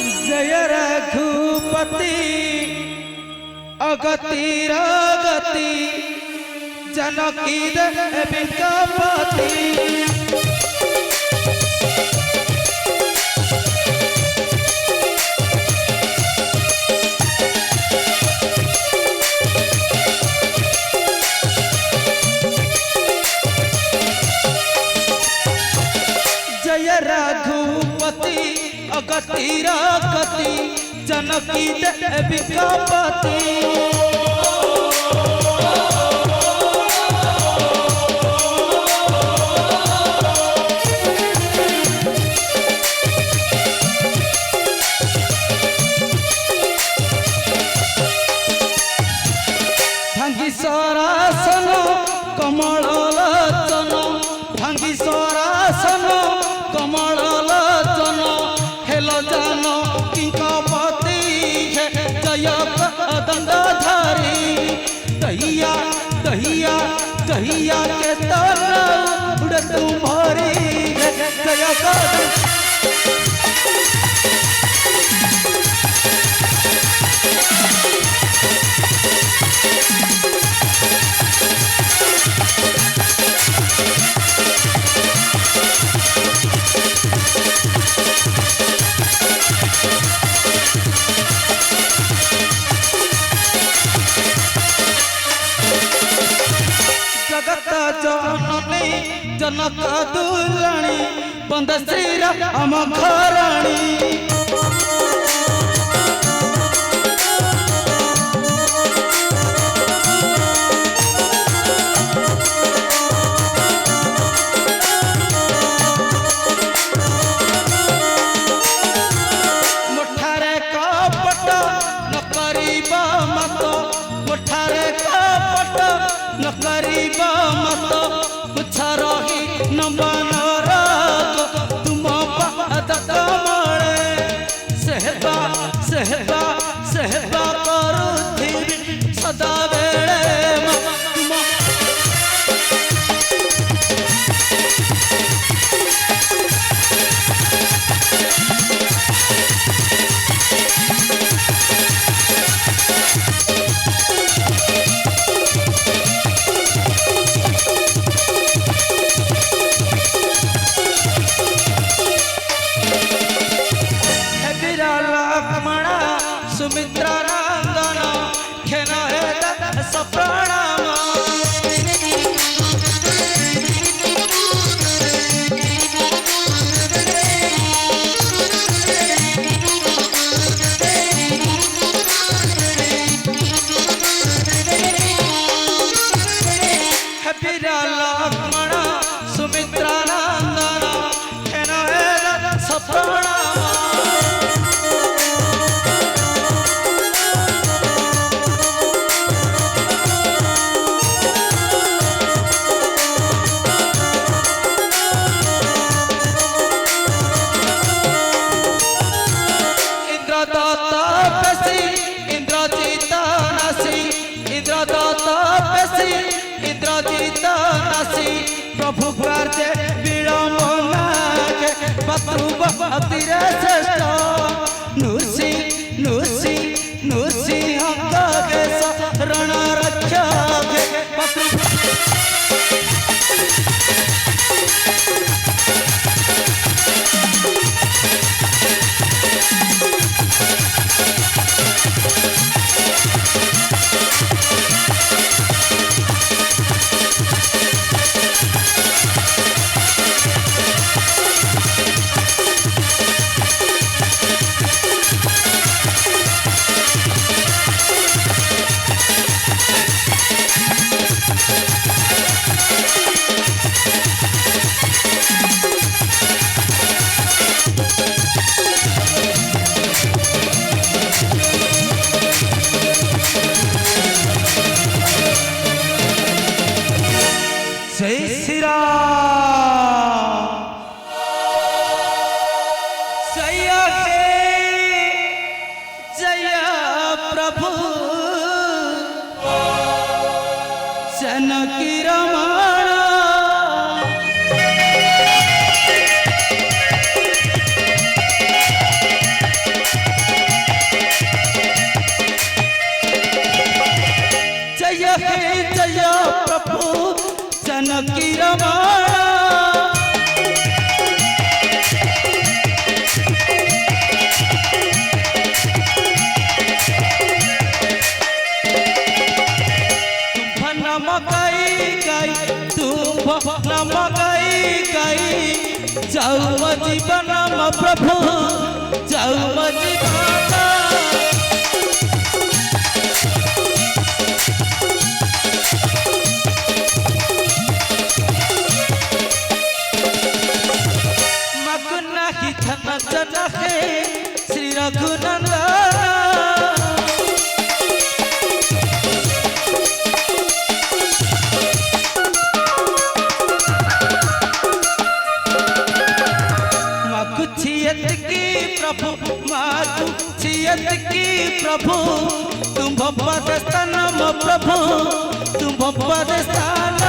जय रघुपति अगतिर गति जनकी देविकापति। जय रघुपति अगतिर गति जनकी देविकापति। भांगी सरासन कमल लोचन भांगी सरासन कमल लोचन हेल जान किंकपति जय दंडधारी। दहिया दहिया दहिया के तर उड़ तुम्हारी जय जगत जननी जनक दुलाणी बंद श्री राम घराणी। मुठारे कपट न करिबा मत मुठारे कपट न करिबा मत पुछ रही न बनराग तुम पाद कमले सेहबा सेहबा सेहबा करुथिबि सदा बेले लक्ष्मणा सुमित्रा नंदन खेन हे सप्रणाम। लक्ष्मणा सुमित्रा नंदन खेन हे सप्रणाम। इंद्रजीत नासी इंद्रदत्त पेशी इंद्रजीत नासी प्रभु कार्य विलंब नागे पतुपति श्रेष्ठ नृषि नृषि नृसिंह के शरण रक्षा जानकी रमाणा नाम गाई गाई तुम नाम गाई गाई जाऊ मो जीवन मो प्रभु जाऊ मो जीवन मगुना ही धन जन है श्री रघुनंदन प्रभु मातु छियत की प्रभु तुम पद स्थान प्रभु तुम पद स्थान